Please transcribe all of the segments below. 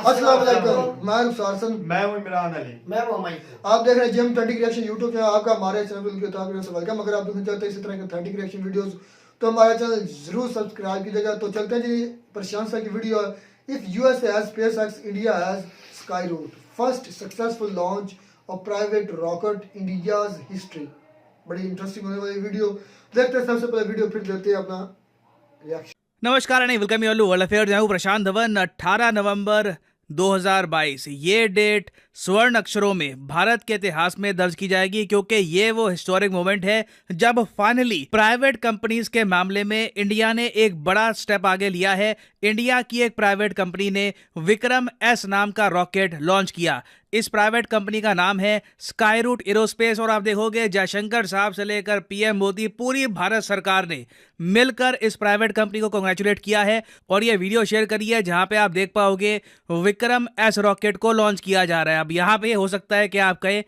अस्सलाम वालेकुम। मैं रुखसार हसन। मैं हूं इमरान अली। मैं वो माइक आप देख रहे हैं जिम 20 रिएक्शन यूट्यूब चैनल। आपका हमारे चैनल के ताबिर से वेलकम। अगर आप देखना चाहते हैं इसी तरह के 30 रिएक्शन वीडियोस तो हमारा चैनल जरूर सब्सक्राइब कीजिएगा। तो चलते हैं जी प्रशांत सर की video. If USA has SpaceX, India has Skyroot, first successful launch of private rocket India's history. बड़ी इंटरेस्टिंग होने वाली वीडियो। देखते हैं सबसे पहले वीडियो, फिर देते हैं अपना रिएक्शन। नमस्कार and welcome you all world affairs. मैं हूं प्रशांत धवन। 18 नवंबर 2022 ये डेट स्वर्ण अक्षरों में भारत के इतिहास में दर्ज की जाएगी, क्योंकि ये वो हिस्टोरिक मोमेंट है जब फाइनली प्राइवेट कंपनीज के मामले में इंडिया ने एक बड़ा स्टेप आगे लिया है। इंडिया की एक प्राइवेट कंपनी ने विक्रम एस नाम का रॉकेट लॉन्च किया। इस प्राइवेट कंपनी का नाम है स्काईरूट एरोस्पेस। और आप देखोगे जयशंकर साहब से लेकर पीएम मोदी, पूरी भारत सरकार ने मिलकर इस प्राइवेट कंपनी को कांग्रेचुलेट किया है और ये वीडियो शेयर करी है जहां पे आप देख पाओगे विक्रम एस रॉकेट को लॉन्च किया जा रहा है। अब यहाँ पे हो सकता है कि आप कहे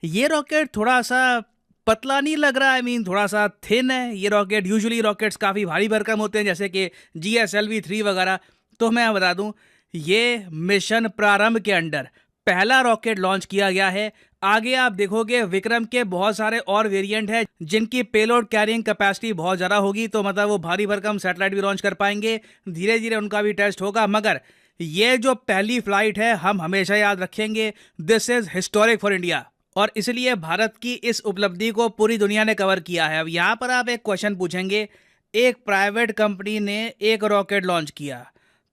ये रॉकेट थोड़ा सा पतला नहीं लग रहा, थोड़ा सा थिन है ये रॉकेट। यूजुअली रॉकेट्स काफ़ी भारी भरकम होते हैं, जैसे कि GSLV-3 वगैरह। तो मैं बता दूं, ये मिशन प्रारंभ के अंडर पहला रॉकेट लॉन्च किया गया है। आगे आप देखोगे विक्रम के बहुत सारे और वेरिएंट हैं जिनकी पेलोड कैरिंग कैपेसिटी बहुत ज़्यादा होगी, तो मतलब वो भारी भरकम सैटेलाइट भी लॉन्च कर पाएंगे। धीरे धीरे उनका भी टेस्ट होगा, मगर ये जो पहली फ्लाइट है हम हमेशा याद रखेंगे, this is historic for India. और इसलिए भारत की इस उपलब्धि को पूरी दुनिया ने कवर किया है। अब यहाँ पर आप एक क्वेश्चन पूछेंगे, एक प्राइवेट कंपनी ने एक रॉकेट लॉन्च किया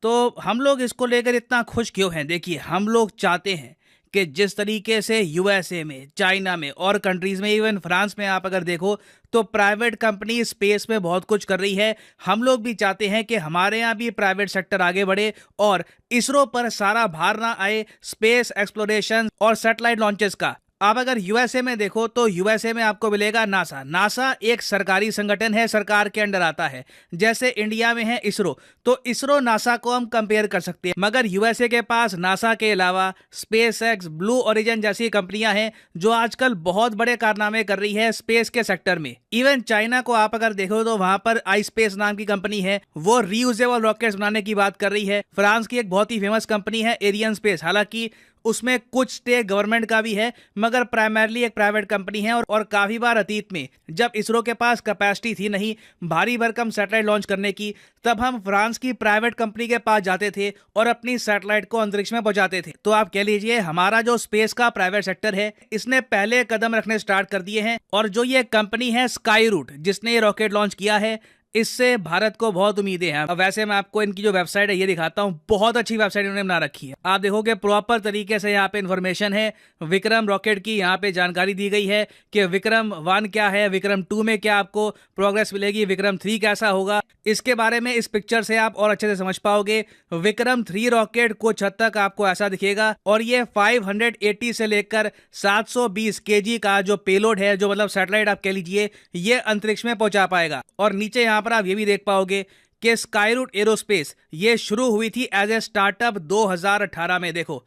तो हम लोग इसको लेकर इतना खुश क्यों हैं? देखिए, हम लोग चाहते हैं कि जिस तरीके से यूएसए में, चाइना में और कंट्रीज़ में, इवन फ्रांस में आप अगर देखो तो प्राइवेट कंपनी स्पेस में बहुत कुछ कर रही है। हम लोग भी चाहते हैं कि हमारे यहाँ भी प्राइवेट सेक्टर आगे बढ़े और इसरो पर सारा भार ना आए स्पेस एक्सप्लोरेशन और सैटेलाइट लॉन्चेस का। आप अगर यूएसए में देखो तो यूएसए में आपको मिलेगा नासा। नासा एक सरकारी संगठन है, सरकार के अंडर आता है। जैसे इंडिया में है इसरो, तो इसरो नासा को हम कंपेयर कर सकते हैं। मगर यूएसए के पास नासा के अलावा स्पेसएक्स, ब्लू ओरिजिन जैसी कंपनियां हैं जो आजकल बहुत बड़े कारनामे कर रही है स्पेस के सेक्टर में। इवन चाइना को आप अगर देखो तो वहां पर आई स्पेस नाम की कंपनी है, वो रीयूजेबल रॉकेट्स बनाने की बात कर रही है। फ्रांस की एक बहुत ही फेमस कंपनी है एरियन स्पेस, हालांकि उसमें कुछ स्टेक गवर्नमेंट का भी है, मगर प्राइमरली एक प्राइवेट कंपनी है। और काफी बार अतीत में जब इसरो के पास कैपेसिटी थी नहीं भारी भरकम सैटेलाइट लॉन्च करने की, तब हम फ्रांस की प्राइवेट कंपनी के पास जाते थे और अपनी सैटेलाइट को अंतरिक्ष में पहुंचाते थे। तो आप कह लीजिए हमारा जो स्पेस का प्राइवेट सेक्टर है इसने पहले कदम रखने स्टार्ट कर दिए हैं। और जो ये कंपनी है स्काईरूट जिसने ये रॉकेट लॉन्च किया है, इससे भारत को बहुत उम्मीदें हैं। अब वैसे मैं आपको इनकी जो वेबसाइट है ये दिखाता हूँ, बहुत अच्छी वेबसाइट इन्होंने बना रखी है। आप देखोगे प्रॉपर तरीके से यहाँ पे इन्फॉर्मेशन है विक्रम रॉकेट की। यहाँ पे जानकारी दी गई है कि विक्रम 1 क्या है, विक्रम 2 में क्या आपको प्रोग्रेस मिलेगी, विक्रम 3 कैसा होगा, इसके बारे में इस पिक्चर से आप और अच्छे से समझ पाओगे। विक्रम 3 रॉकेट कुछ हद तक आपको ऐसा दिखेगा और ये 580 से लेकर 720 kg का जो पेलोड है, जो मतलब सैटेलाइट आप कह लीजिए, ये अंतरिक्ष में पहुंचा पाएगा। और नीचे यहाँ पर आप ये भी देख पाओगे कि स्काईरूट एरोस्पेस ये शुरू हुई थी एज ए स्टार्टअप 2018 में। देखो,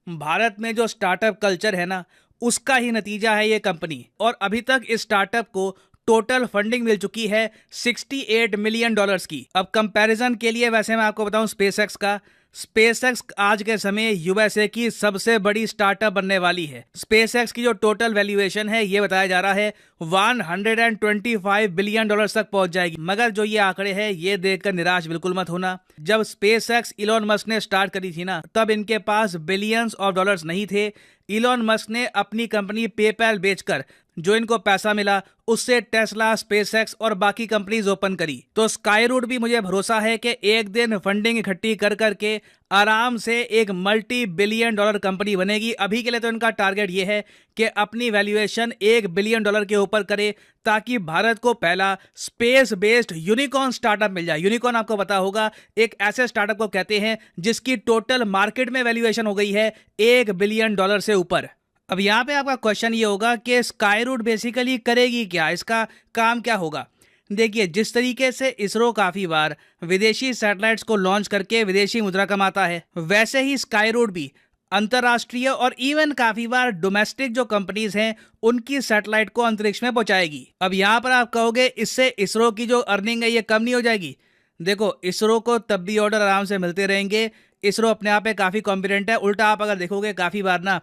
भारत में जो स्टार्टअप कल्चर है ना, उसका ही नतीजा है ये कंपनी। और अभी तक इस स्टार्टअप को टोटल फंडिंग मिल चुकी है $68 मिलियन की। अब कंपैरिजन के लिए वैसे मैं आपको बताऊं स्पेसएक्स का, स्पेसएक्स आज के समय यूएसए की सबसे बड़ी स्टार्टअप बनने वाली है। स्पेसएक्स की जो टोटल वैल्यूएशन है ये बताया जा रहा है $125 बिलियन तक पहुंच जाएगी। मगर जो ये आंकड़े हैं ये देखकर निराश बिल्कुल मत होना। जब स्पेसएक्स इलॉन मस्क ने स्टार्ट करी थी ना, तब इनके पास बिलियंस ऑफ डॉलर्स नहीं थे। इलॉन मस्क ने अपनी कंपनी पेपैल बेचकर जो इनको पैसा मिला उससे टेस्ला, स्पेसएक्स और बाकी कंपनीज ओपन करी। तो स्काईरूट भी मुझे भरोसा है कि एक दिन फंडिंग इकट्ठी कर करके आराम से एक मल्टी बिलियन डॉलर कंपनी बनेगी। अभी के लिए तो इनका टारगेट ये है कि अपनी वैल्यूएशन $1 बिलियन के ऊपर करे, ताकि भारत को पहला स्पेस बेस्ड यूनिकॉर्न स्टार्टअप मिल जाए। यूनिकॉर्न आपको पता होगा, एक ऐसे स्टार्टअप को कहते हैं जिसकी टोटल मार्केट में वैल्यूएशन हो गई है $1 बिलियन से ऊपर। अब यहाँ पे आपका क्वेश्चन ये होगा कि स्काईरूट बेसिकली करेगी क्या, इसका काम क्या होगा? देखिए, जिस तरीके से इसरो काफ़ी बार विदेशी सैटेलाइट्स को लॉन्च करके विदेशी मुद्रा कमाता है, वैसे ही स्काईरूट भी अंतर्राष्ट्रीय और इवन काफ़ी बार डोमेस्टिक जो कंपनीज हैं उनकी सैटेलाइट को अंतरिक्ष में पहुंचाएगी। अब यहाँ पर आप कहोगे इससे इसरो की जो अर्निंग है ये कम नहीं हो जाएगी? देखो, इसरो को तब भी ऑर्डर आराम से मिलते रहेंगे इसरो अपने आप में काफ़ी कॉम्पिटेंट है। उल्टा आप अगर देखोगे काफ़ी बार ना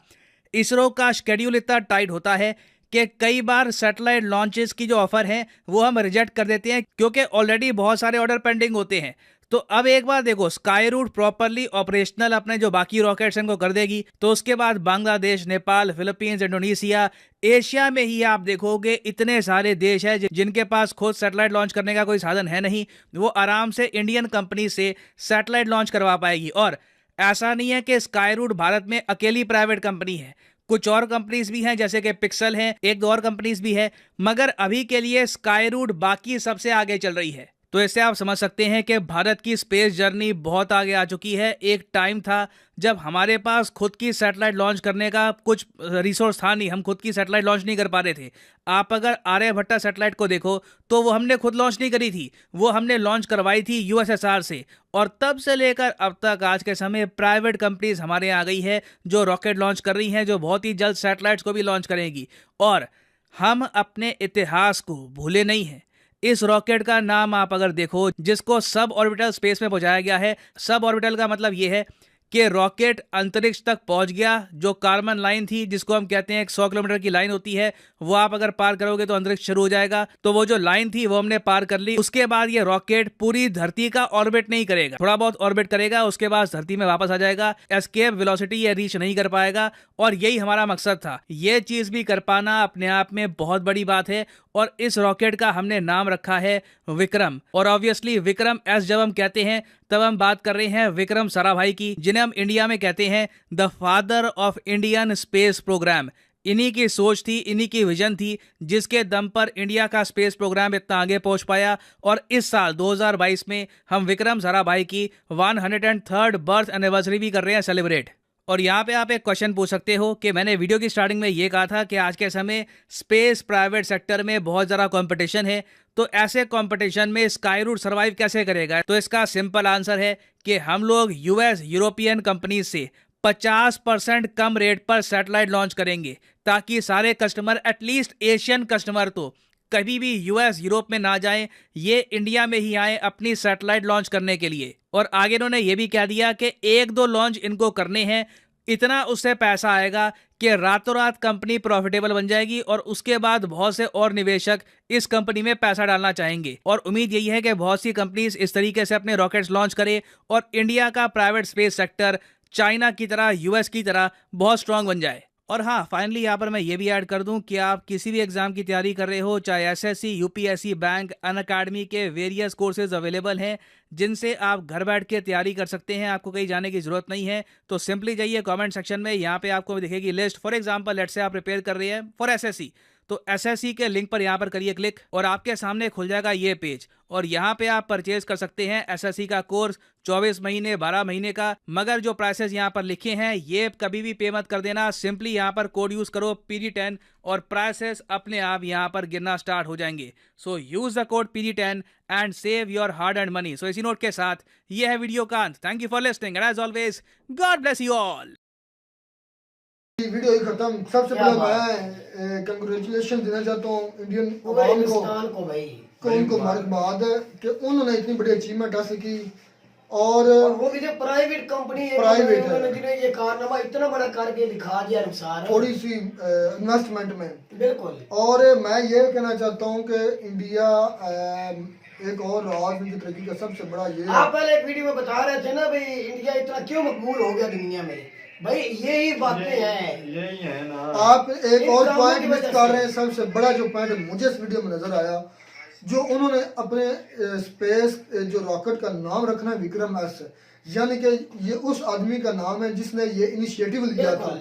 इसरो का शेड्यूल इतना टाइट होता है कि कई बार सैटेलाइट लॉन्चेस की जो ऑफर है वो हम रिजेक्ट कर देते हैं, क्योंकि ऑलरेडी बहुत सारे ऑर्डर पेंडिंग होते हैं। तो अब एक बार देखो, स्काई रूट प्रॉपरली ऑपरेशनल अपने जो बाकी रॉकेट्स इनको कर देगी, तो उसके बाद Bangladesh, Nepal, Philippines, Indonesia, Asia में ही आप देखोगे इतने सारे देश हैं जिनके पास खुद सैटेलाइट लॉन्च करने का कोई साधन है नहीं। वो आराम से इंडियन कंपनी से सैटेलाइट लॉन्च करवा पाएगी। और ऐसा नहीं है कि स्काई रूट भारत में अकेली प्राइवेट कंपनी है, कुछ और कंपनीज भी हैं जैसे कि पिक्सल है, एक दो और कंपनीज भी है, मगर अभी के लिए स्काई रूट बाकी सबसे आगे चल रही है। तो इससे आप समझ सकते हैं कि भारत की स्पेस जर्नी बहुत आगे आ चुकी है। एक टाइम था जब हमारे पास खुद की सैटेलाइट लॉन्च करने का कुछ रिसोर्स था नहीं, हम खुद की सैटेलाइट लॉन्च नहीं कर पा रहे थे। आप अगर आर्यभट्टा सैटेलाइट को देखो तो वो हमने खुद लॉन्च नहीं करी थी, वो हमने लॉन्च करवाई थी यूएसएसआर से। और तब से लेकर अब तक आज के समय प्राइवेट कंपनीज हमारे यहाँ आ गई है जो रॉकेट लॉन्च कर रही हैं, जो बहुत ही जल्द सैटेलाइट्स को भी लॉन्च करेंगी। और हम अपने इतिहास को भूले नहीं हैं। इस रॉकेट का नाम आप अगर देखो, जिसको सब ऑर्बिटल स्पेस में पहुंचाया गया है, सब ऑर्बिटल का मतलब यह है कि रॉकेट अंतरिक्ष तक पहुंच गया। जो कार्बन लाइन थी, जिसको हम कहते हैं 100 किलोमीटर की लाइन होती है, वो आप अगर पार करोगे तो अंतरिक्ष शुरू हो जाएगा। तो वो जो लाइन थी वो हमने पार कर ली। उसके बाद ये रॉकेट पूरी धरती का ऑर्बिट नहीं करेगा, थोड़ा बहुत ऑर्बिट करेगा, उसके बाद धरती में वापस आ जाएगा। एस्केप वेलोसिटी ये रीच नहीं कर पाएगा, और यही हमारा मकसद था। ये चीज भी कर पाना अपने आप में बहुत बड़ी बात है। और इस रॉकेट का हमने नाम रखा है विक्रम। और ऑब्वियसली विक्रम एस जब हम कहते हैं तब हम बात कर रहे हैं विक्रम साराभाई की, जिन्हें हम इंडिया में कहते हैं the father of Indian space program. इन्हीं की सोच थी, इन्हीं की विजन थी, जिसके दम पर इंडिया का स्पेस प्रोग्राम इतना आगे पहुंच पाया। और इस साल 2022 में हम विक्रम साराभाई की 103rd बर्थ एनिवर्सरी भी कर रहे हैं सेलिब्रेट। और यहाँ पे आप एक क्वेश्चन पूछ सकते हो कि मैंने वीडियो की स्टार्टिंग में ये कहा था कि आज के समय स्पेस प्राइवेट सेक्टर में बहुत ज़्यादा कंपटीशन है, तो ऐसे कंपटीशन में स्काई रूट सर्वाइव कैसे करेगा? तो इसका सिंपल आंसर है कि हम लोग यूएस यूरोपियन कंपनी से 50% कम रेट पर सैटेलाइट लॉन्च करेंगे, ताकि सारे कस्टमर, एटलीस्ट एशियन कस्टमर तो कभी भी यूएस यूरोप में ना जाएं, ये इंडिया में ही आए अपनी सैटेलाइट लॉन्च करने के लिए। और आगे इन्होंने ये भी कह दिया कि एक दो लॉन्च इनको करने हैं, इतना उससे पैसा आएगा कि रातों रात कंपनी प्रॉफिटेबल बन जाएगी, और उसके बाद बहुत से और निवेशक इस कंपनी में पैसा डालना चाहेंगे। और उम्मीद यही है कि बहुत सी कंपनीज इस तरीके से अपने रॉकेट्स लॉन्च करे और इंडिया का प्राइवेट स्पेस सेक्टर चाइना की तरह, यूएस की तरह बहुत स्ट्रांग बन जाए। और हाँ, फाइनली यहाँ पर मैं ये भी ऐड कर दूं कि आप किसी भी एग्जाम की तैयारी कर रहे हो, चाहे एसएससी, यूपीएससी, बैंक, अनअकैडमी के वेरियस कोर्सेज अवेलेबल हैं, जिनसे आप घर बैठ के तैयारी कर सकते हैं। आपको कहीं जाने की जरूरत नहीं है। तो सिंपली जाइए कमेंट सेक्शन में, यहाँ पे आपको दिखेगी list. For example, let's say आप प्रिपेयर कर रहे हैं फॉर एसएससी, तो एसएससी के लिंक पर यहाँ पर करिए क्लिक, और आपके सामने खुल जाएगा ये पेज। और यहाँ पे आप परचेज कर सकते हैं एसएससी का कोर्स 24 महीने, 12 महीने का। मगर जो प्राइसेस यहाँ पर लिखे हैं ये कभी भी पे मत कर देना। सिंपली यहाँ पर कोड यूज करो PG10 और प्राइसेस अपने आप यहाँ पर गिरना स्टार्ट हो जाएंगे। So use the code PG10 and save your hard and money. So इसी नोट के साथ ये है वीडियो का अंत। Thank you for listening and as always God bless you all. Video ही खत्म। सबसे पहले मैं कंग्रेचुलेशन देना चाहता हूँ इंडियन पूरे अवाम हिंदुस्तान को भाई, को उनको मुबारकबाद है कि उन्होंने इतनी बड़ी अचीवमेंट हासिल की। और वो भी जो प्राइवेट कंपनी है, प्राइवेट है, उन्होंने जिन्हें ये कारनामा इतना बड़ा करके दिखा दिया नुकसान थोड़ी सी इन्वेस्टमेंट में। बिल्कुल। और मैं ये कहना चाहता हूँ कि इंडिया एक और राजनीतिक तरक्की का सबसे बड़ा ये आप पहले एक वीडियो में बता रहे थे ना भाई, इंडिया इतना क्यों मकबूल हो गया दुनिया में, भाई यही बातें हैं, यही है ना। आप एक और कामों पॉइंट की मिस वजह कर से। रहे हैं। सबसे बड़ा जो पॉइंट मुझे इस वीडियो में नजर आया, जो उन्होंने अपने स्पेस जो रॉकेट का नाम रखना है विक्रम एस, यानी कि ये उस आदमी का नाम है जिसने ये इनिशिएटिव लिया था,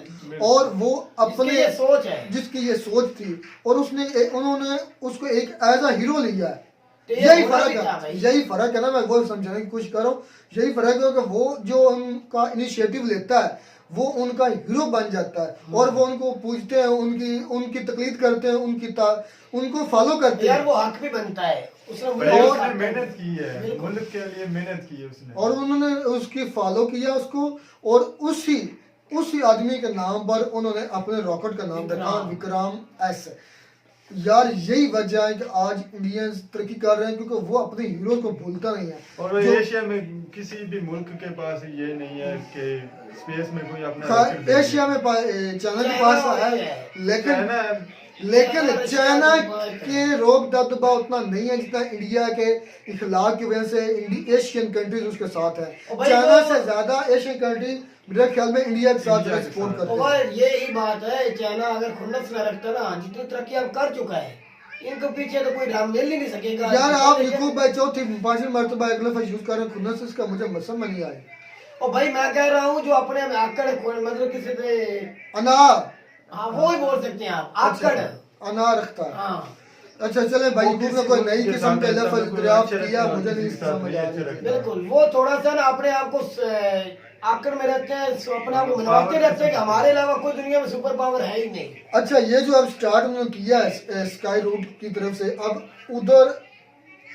और वो अपने ये सोच है, जिसकी ये सोच थी, और उन्होंने उसको एक एज अ हीरो लिया है। तो यही होना फर्क भी था है, भाई। यही फर्क है ना। मैं वो समझाने की कोशिश कर रहा हूँ। यही फर्क है कि वो जो उनका इनिशिएटिव लेता है वो उनका हीरो बन जाता है, और वो उनको पूछते हैं, उनकी तकलीद करते हैं, उनको फॉलो करते यार हैं। वो हक भी बनता है, उसने उसने मेहनत की है, मुल्क के लिए मेहनत की है उसने, और उन्होंने उसकी फॉलो किया उसको, और उसी आदमी के नाम पर उन्होंने अपने रॉकेट का नाम रखा विक्रम एस। यार यही वजह है कि आज इंडियंस तरक्की कर रहे हैं, क्योंकि वो अपने हीरोज को भूलता नहीं है। और जो एशिया में किसी भी मुल्क के पास ये नहीं है कि स्पेस में कोई अपना खैर, रॉकेट भेजे। एशिया में चाइना के पास है, लेकिन चाइना चाइना के रोक दबदबा उतना नहीं है जितना इंडिया के इखलाक की वजह से एशियन कंट्रीज उसके साथ है। और भाई चाइना वो- से ज्यादा एशियन कंट्री मेरे ख्याल में इंडिया के साथ इंडिया के एक्सपोर्ट साथ। करते हैं। और ये ही बात है, चाइना अगर खुन्नस न रखता ना, जितनी तरक्की हम कर चुका है, इनके पीछे तो कोई राम मिल ही नहीं सकेगा। यार आप याकूब भाई चौथी पांचवी मरतबा एक लफ्ज यूज कर रहे हैं खुन्नस, इसका मुझे समझ नहीं आया। और भाई मैं कह रहा हूँ जो अपने में आकड़ मतलब किसी से, अनार, हाँ वो ही बोल सकते हैं आप, अच्छा, आकड़। अनार रखता है। हाँ अच्छा चले भाई, वो याकूब ने किसी कोई मुल्क नई के किस्म साथ का रहता है, लफ्ज कोई दरियाफ्त अच्छे किया, लगता है, मुझे नहीं किसी के साथ समझ नहीं आ अच्छे रही। लगता है। बिल्कुल, वो थोड़ा सा ना अपने आप को आकड़ में रहते हैं, अपने आप को मनवाते रहते हैं कि हमारे अलावा कोई दुनिया में सुपर पावर है ही नहीं। अच्छा ये जो अब स्टार्ट उन्होंने किया है स्काई रूट की तरफ से, अब उधर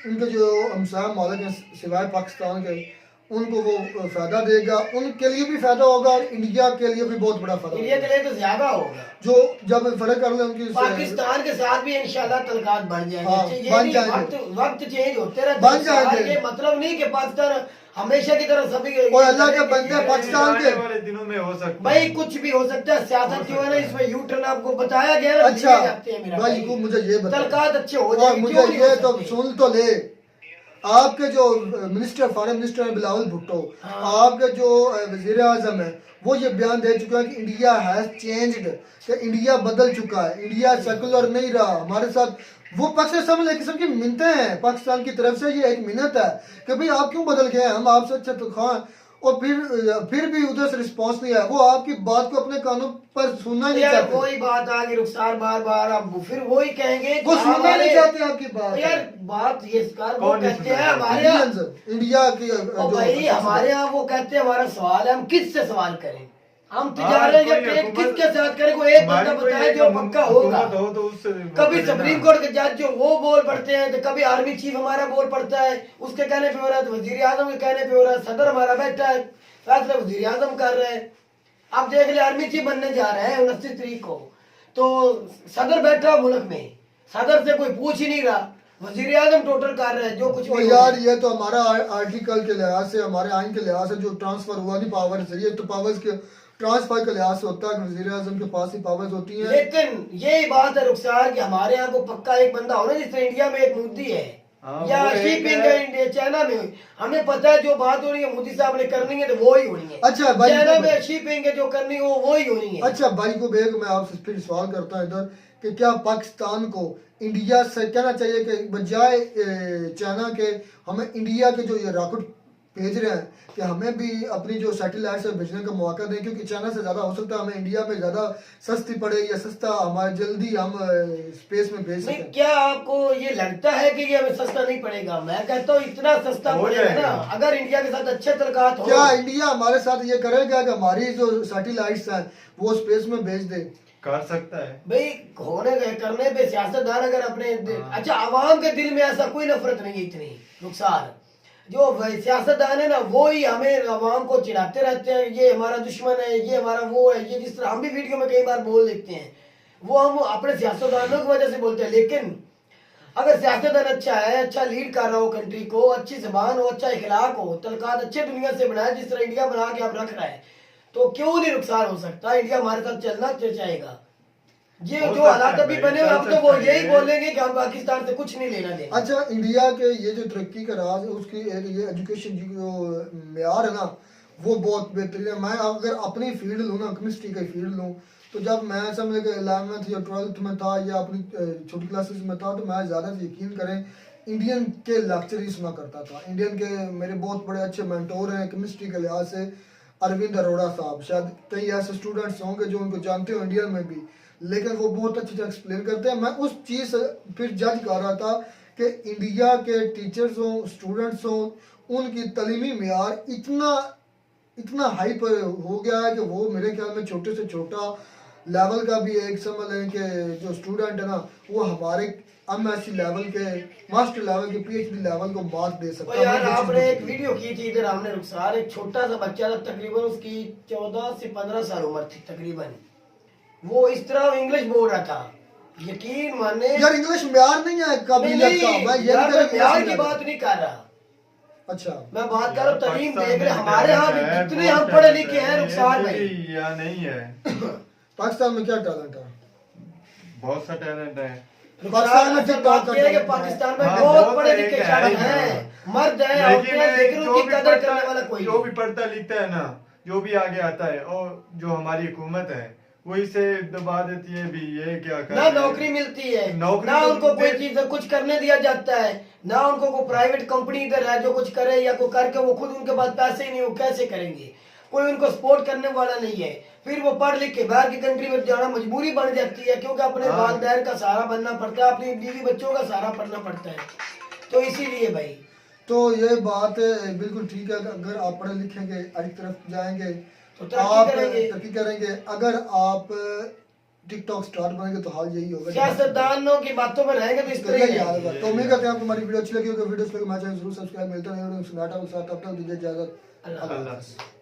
उनके जो हमसाया मालिक हैं सिवाय पाकिस्तान के, उनको वो फायदा देगा, उनके लिए भी फायदा होगा और इंडिया के लिए भी बहुत बड़ा फायदा इंडिया के होगा। लिए तो ज्यादा होगा। जो जब फर्क कर ले उनकी पाकिस्तान के साथ भी इंशाल्लाह तलकात बढ़ जाएंगे। हाँ, ये बन नहीं, जाएंगे। वक्त चेंज होते रहते बन हैं। जाएंगे। ये मतलब नहीं कि पाकिस्तान हमेशा की तरह सभी और अल्लाह के बंदे पाकिस्तान के आने वाले दिनों में हो सकता भाई है। कुछ भी हो सकता है। सियासत जो है ना, इसमें यू टर्न आपको बताया गया ना, अच्छा लिए जाते हैं मेरा भाई को मुझे ये बता, तलकात अच्छे हो और जाएंगे, मुझे क्यों नहीं हो ये तो सकते? सुन तो ले, आपके जो मिनिस्टर फॉरेन मिनिस्टर है बिलावल भुट्टो, हाँ। आपके जो वजीर आजम है, वो ये बयान दे चुका है कि इंडिया हैज चेंज्ड, कि इंडिया बदल चुका है, इंडिया सेकुलर नहीं रहा हमारे साथ। वो पाकिस्तान एक किस्म की मिन्नतें हैं पाकिस्तान की तरफ से, ये एक मिन्नत है कि भाई आप क्यों बदल गए हैं, हम आपसे अच्छे तो खां, और फिर भी उधर से रिस्पांस नहीं आया। वो आपकी बात को अपने कानों पर सुनना ही नहीं यार चाहते, वही बात आ गई रुखसार, बार बार आप फिर वही कहेंगे वो कि सुनना नहीं हमारे- चाहते आपकी बात। यार बात ये सरकार वो कौन नहीं कहते हैं सुना? हमारे यहाँ, इंडिया की और भाई हमारे यहाँ वो कहते हैं हमारा सवाल है, हम किससे सवाल करें, हम हाँ, तिजारत या कोई ट्रेड हुकूमत- किसके साथ करें, कोई एक हमारी बंदा कोई बताए एक जो पक्का होगा। हुकूमत हो तो उससे वो कभी करे ना। सुप्रीम कोर्ट के जज जो वो बोल पड़ते हैं, तो कभी आर्मी चीफ हमारा बोल पड़ता है, उसके कहने पे हो रहा है, तो वजीर आजम के कहने पे हो रहा है, सदर हमारा बैठा है, फैसला वजीर आजम कर रहे हैं। आप देख ले, आर्मी चीफ बनने जा रहे हैं 29 तारीख को, तो सदर बैठा मुल्क में, सदर से कोई पूछ ही नहीं रहा, वजीर आजम टोटल कर रहे हैं जो कुछ और भी यार ये तो हमारा आर्टिकल के लिहाज से, हमारे आइन के लिहाज से जो ट्रांसफर हुआ नहीं पावर से, ये तो पावर्स के ट्रांसफर के लिहाज से होता है कि वजीर आजम के पास ही पावर्स होती हैं। लेकिन यही बात है रुखसार कि हमारे यहाँ को पक्का एक बंदा होना, जिस तरह इंडिया में एक मोदी है हाँ, या वो एक शिपिंग है। इंडिया चाइना में, हमें पता है जो बात हो रही है मोदी साहब ने करनी है तो वो ही होनी है। अच्छा भाई चाइना में शिपिंग जो करनी हो वो ही होनी है। अच्छा भाई को बेग मैं आपसे फिर सवाल करता हूँ इधर कि क्या पाकिस्तान को इंडिया से कहना चाहिए कि बजाय चाइना के हमें इंडिया के जो ये रॉकेट भेज रहे हैं कि हमें भी अपनी जो सैटेलाइट से भेजने का मौका दें, क्योंकि चाइना से ज़्यादा हो सकता है हमें इंडिया में ज़्यादा सस्ती पड़े या सस्ता हमारे जल्दी हम स्पेस में भेज नहीं, सकें। क्या आपको ये लगता है कि ये हमें सस्ता नहीं पड़ेगा? मैं कहता हूँ इतना सस्ता हो पड़ेगा जाएगा। ना, अगर इंडिया के साथ अच्छे तलकात हो। क्या इंडिया हमारे साथ ये करेगा कि हमारी जो सैटेलाइट्स हैं वो स्पेस में भेज दे? कर सकता है। भाई होने करने पे सियासतदान अगर अपने अच्छा आवाम के दिल में ऐसा कोई नफरत नहीं है इतनी नुकसान, जो सियासतदान है ना वो ही हमें आवाम को चिढ़ाते रहते हैं, ये हमारा दुश्मन है, ये हमारा वो है, ये जिस तरह हम भी वीडियो में कई बार बोल देते हैं, वो हम अपने सियासतदानों की वजह से बोलते हैं। लेकिन अगर सियासतदान अच्छा है, अच्छा लीड कर रहा हो कंट्री को, अच्छी जबान हो, अच्छा इखलाक हो, तलकात अच्छे दुनिया से बनाए जिस तरह इंडिया बना के आप रख रहा है, तो क्यों नहीं नुकसान हो सकता? इंडिया हमारे साथ चलना चाहेगा। ये हो जो सकता हालात है अभी भाई, बने हुए, चल अब तो वो सकता है। यही बोलेंगे कि हम पाकिस्तान से कुछ नहीं लेना देना। अच्छा इंडिया के ये जो तरक्की का राज है उसकी एक ये एजुकेशन जो मेयार है ना वो बहुत बेहतरीन है। मैं अगर अपनी फील्ड लूँ ना, केमिस्ट्री की फील्ड लूँ, तो जब मैं समझ के 11th या 12th में था या अपनी छोटी क्लासेस में था, तो मैं ज़्यादा यकीन करें इंडियन के लेक्चर ही सुना करता था। इंडियन के मेरे बहुत बड़े अच्छे मेंटोर हैं केमिस्ट्री के लिहाज से, अरविंद अरोड़ा साहब, शायद कई ऐसे स्टूडेंट्स होंगे जो उनको जानते हो इंडियन में भी, लेकिन वो बहुत अच्छे से एक्सप्लेन करते हैं। मैं उस चीज़ से फिर जज कर रहा था कि इंडिया के टीचर्स हों, स्टूडेंट्स हों, उनकी तलीमी मेयार इतना हाई पर हो गया है कि वो मेरे ख्याल में छोटे से छोटा लेवल का भी एक समझ लें कि जो स्टूडेंट है ना वो हमारे MSc लेवल के, मास्टर लेवल के, PhD लेवल को मार्क दे सकता तो यार आपने एक वीडियो की थी इधर, हमने रुखसार एक छोटा सा बच्चा था, तकरीबन उसकी 14 से 15 साल उम्र थी तकरीबन, वो इस तरह इंग्लिश बोल रहा था, यकीन माने यार इंग्लिश म्यार नहीं है काबिलियत का, मैं ये यार, नहीं मैं कह प्यार रहा की बात नहीं कर रहा, अच्छा मैं बात कर रहा हूँ तलीम पाकिस्तान देख रहे में हमारे यहाँ भी टैलेंट है, कितने बहुत हम पढ़े टैलेंट लिखे है, हैं ये रुखसार भाई। दिल्ली या नहीं है, पाकिस्तान में क्या टैलेंट है? बहुत सा टैलेंट है। पाकिस्तान में असल ठीक बात ठाक ये है कि टैलेंट है। पाकिस्तान में हाँ, बहुत बहुत पढ़े है, लिखे एक शख्स है, हैं, मर्द हैं, लेकिन औरतें हैं, लेकिन जो उनकी भी कदर करने वाला कोई जो नहीं। भी पढ़ता लिखता है ना, जो भी आगे आता है, और जो हमारी हुकूमत है वही से दबा देती है भी, ये क्या कर ना रहे हैं। नौकरी मिलती है, नौकरी ना तो उनको कोई दे- चीज कुछ करने दिया जाता है, ना उनको कोई प्राइवेट कंपनी इधर है जो कुछ करे या कोई करके वो खुद उनके पास पैसे ही नहीं, वो कैसे करेंगे, कोई उनको सपोर्ट करने वाला नहीं है। फिर वो पढ़ लिख के बाहर की कंट्री में जाना मजबूरी बन जाती है, क्योंकि अपने हाँ। वालिदैन का सहारा बनना पड़ता है, अपनी बीवी बच्चों का सहारा पड़ना पड़ता है, तो इसीलिए भाई तो ये बात बिल्कुल ठीक है कि अगर आप पढ़े लिखेंगे, अच्छी तरफ जाएंगे तो तरक्की आप करेंगे। तरक्की करेंगे। अगर आप टिकटॉक स्टार बनेंगे तो हाल यही होगा। सियासतदानों की बातों में रहेंगे तो इस तो तरह ही यही हाल रहेंगे। होगा। तो उम्मीद करते हैं आपको हमारी वीडियो अच्छी लगी होगी। वीडियो अच्छी लगी हमारे चैनल जरूर सब्सक्राइब, मिलते हैं नए वीडियो में, तब तक दीजिए इजाजत। अल्लाह अल्लाह।